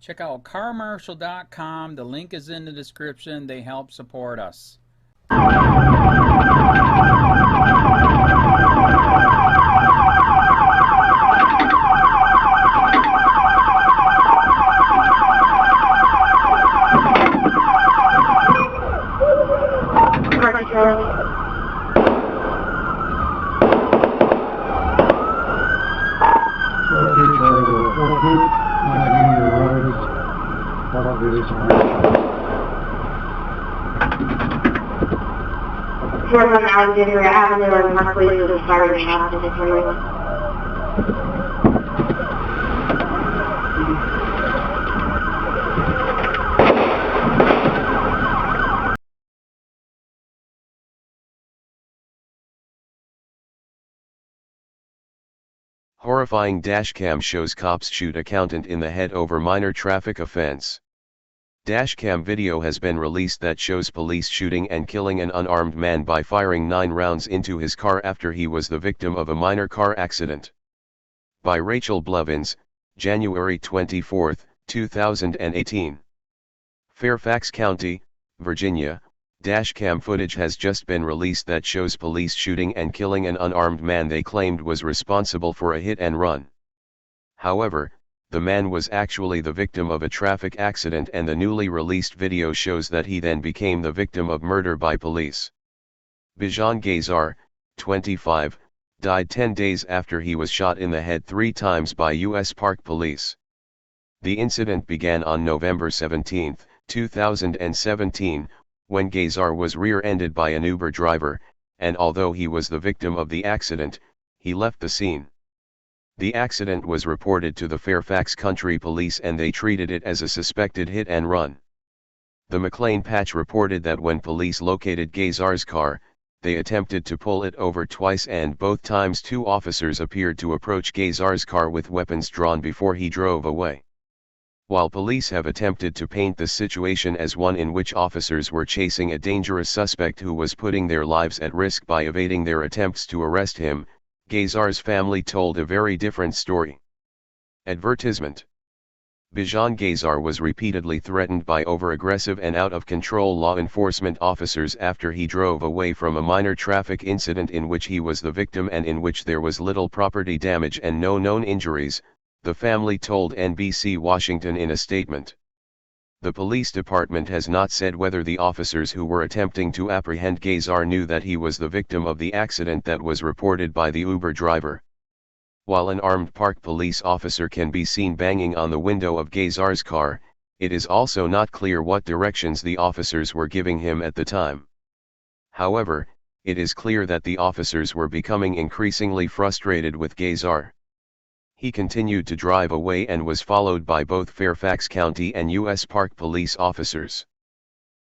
Check out carmarshal.com. The link is in the description. They help support us. From Alexander Avenue and Parkway to the fire shop in this area. Horrifying dashcam shows cops shoot accountant in the head over minor traffic offense. Dashcam video has been released that shows police shooting and killing an unarmed man by firing 9 rounds into his car after he was the victim of a minor car accident. By Rachel Blevins, January 24, 2018. Fairfax County, Virginia, dashcam footage has just been released that shows police shooting and killing an unarmed man they claimed was responsible for a hit and run. However, the man was actually the victim of a traffic accident, and the newly released video shows that he then became the victim of murder by police. Bijan Gazar, 25, died 10 days after he was shot in the head 3 times by U.S. Park Police. The incident began on November 17, 2017, when Gazar was rear-ended by an Uber driver, and although he was the victim of the accident, he left the scene. The accident was reported to the Fairfax Country Police and they treated it as a suspected hit and run. The McLean Patch reported that when police located Gazar's car, they attempted to pull it over twice and both times 2 officers appeared to approach Gazar's car with weapons drawn before he drove away. While police have attempted to paint the situation as one in which officers were chasing a dangerous suspect who was putting their lives at risk by evading their attempts to arrest him, Gazar's family told a very different story. Advertisement. Bijan Gazar was repeatedly threatened by over-aggressive and out-of-control law enforcement officers after he drove away from a minor traffic incident in which he was the victim and in which there was little property damage and no known injuries, the family told NBC Washington in a statement. The police department has not said whether the officers who were attempting to apprehend Gazar knew that he was the victim of the accident that was reported by the Uber driver. While an armed Park Police officer can be seen banging on the window of Gazar's car, it is also not clear what directions the officers were giving him at the time. However, it is clear that the officers were becoming increasingly frustrated with Gazar. He continued to drive away and was followed by both Fairfax County and U.S. Park Police officers.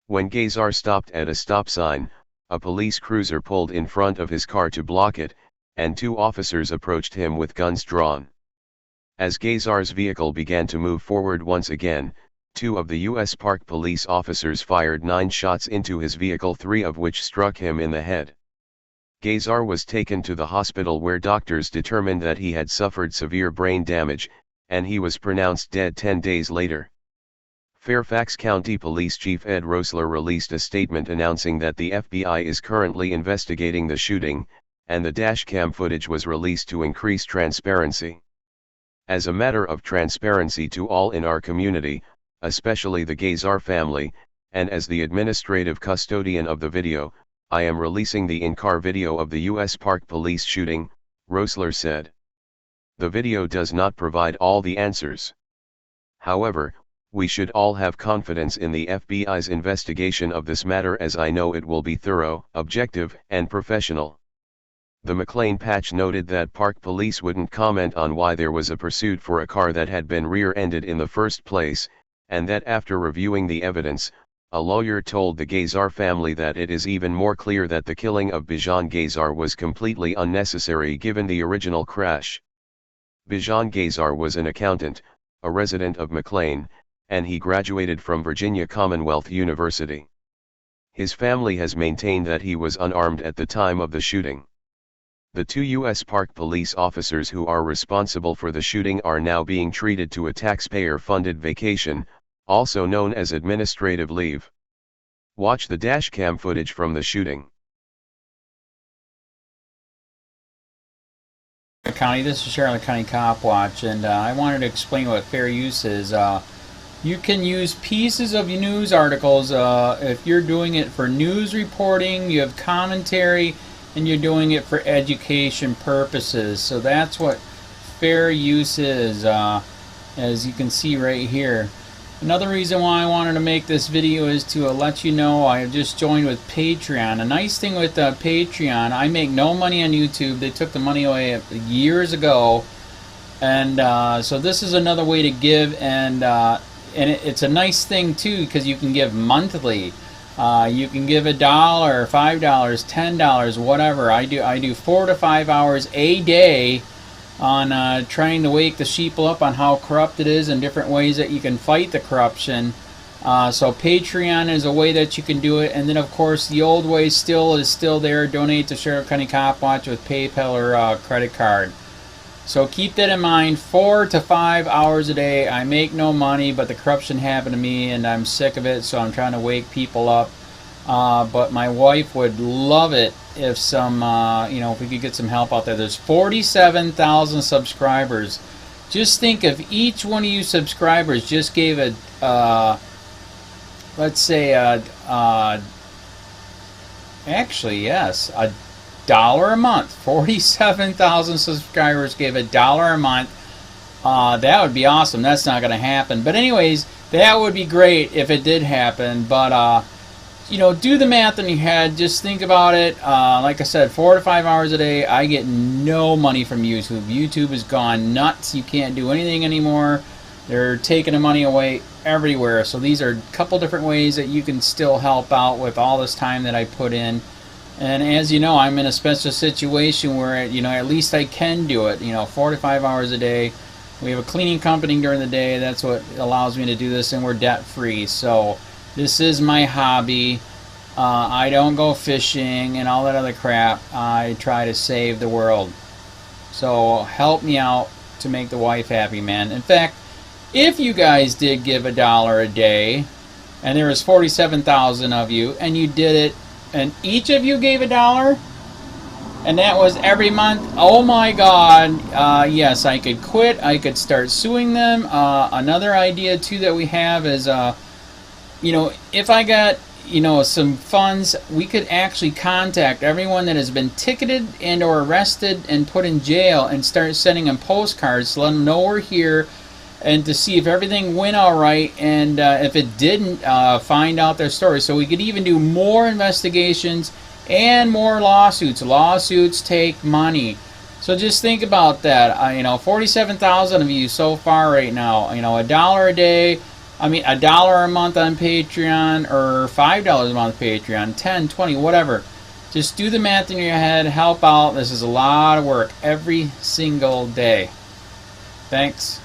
When Gazar stopped at a stop sign, a police cruiser pulled in front of his car to block it, and 2 officers approached him with guns drawn. As Gazar's vehicle began to move forward once again, 2 of the U.S. Park Police officers fired 9 shots into his vehicle, 3 of which struck him in the head. Gazar was taken to the hospital where doctors determined that he had suffered severe brain damage, and he was pronounced dead 10 days later. Fairfax County Police Chief Ed Roessler released a statement announcing that the FBI is currently investigating the shooting, and the dashcam footage was released to increase transparency. As a matter of transparency to all in our community, especially the Gazar family, and as the administrative custodian of the video, I am releasing the in-car video of the U.S. Park Police shooting, Roessler said. The video does not provide all the answers. However, we should all have confidence in the FBI's investigation of this matter, as I know it will be thorough, objective, and professional. The McLean Patch noted that Park Police wouldn't comment on why there was a pursuit for a car that had been rear-ended in the first place, and that after reviewing the evidence, a lawyer told the Gazar family that it is even more clear that the killing of Bijan Gazar was completely unnecessary given the original crash. Bijan Gazar was an accountant, a resident of McLean, and he graduated from Virginia Commonwealth University. His family has maintained that he was unarmed at the time of the shooting. The 2 U.S. Park Police officers who are responsible for the shooting are now being treated to a taxpayer-funded vacation, also known as administrative leave. Watch the dashcam footage from the shooting. County, this is Charlotte County Cop Watch, and I wanted to explain what fair use is. You can use pieces of news articles if you're doing it for news reporting, you have commentary, and you're doing it for education purposes. So that's what fair use is, as you can see right here. Another reason why I wanted to make this video is to let you know I have just joined with Patreon. A nice thing with Patreon, I make no money on YouTube. They took the money away years ago, and so this is another way to give, and it's a nice thing too because you can give monthly. You can give $1, $5, $10, whatever. I do 4 to 5 hours a day on trying to wake the sheeple up on how corrupt it is and different ways that you can fight the corruption. So Patreon is a way that you can do it, and then of course the old way is still there. Donate to Charlotte County Cop Watch with PayPal or credit card. So keep that in mind. 4 to 5 hours a day. I make no money, but the corruption happened to me and I'm sick of it, so I'm trying to wake people up. But my wife would love it if if we could get some help out there. There's 47,000 subscribers. Just think if each one of you subscribers just gave let's say actually yes, $1 a month. 47,000 subscribers gave $1 a month. That would be awesome. That's not going to happen. But anyways, that would be great if it did happen. But do the math in your head. Just think about it. Like I said, 4 to 5 hours a day. I get no money from YouTube. YouTube has gone nuts. You can't do anything anymore. They're taking the money away everywhere. So these are a couple different ways that you can still help out with all this time that I put in. And as you know, I'm in a special situation where, at least I can do it, 4 to 5 hours a day. We have a cleaning company during the day. That's what allows me to do this, and we're debt free. So this is my hobby. I don't go fishing and all that other crap. I try to save the world. So help me out to make the wife happy, man. In fact, if you guys did give $1 a day, and there was 47,000 of you, and you did it, and each of you gave $1, and that was every month, oh my God, yes, I could quit. I could start suing them. Another idea too that we have is, if I got, some funds, we could actually contact everyone that has been ticketed and or arrested and put in jail and start sending them postcards to let them know we're here, and to see if everything went all right, and if it didn't, find out their story. So we could even do more investigations and more lawsuits. Lawsuits take money. So just think about that. 47,000 of you so far right now. $1 a day. $1 a month on Patreon, or $5 a month Patreon, 10, 20, whatever. Just do the math in your head. Help out. This is a lot of work every single day. Thanks.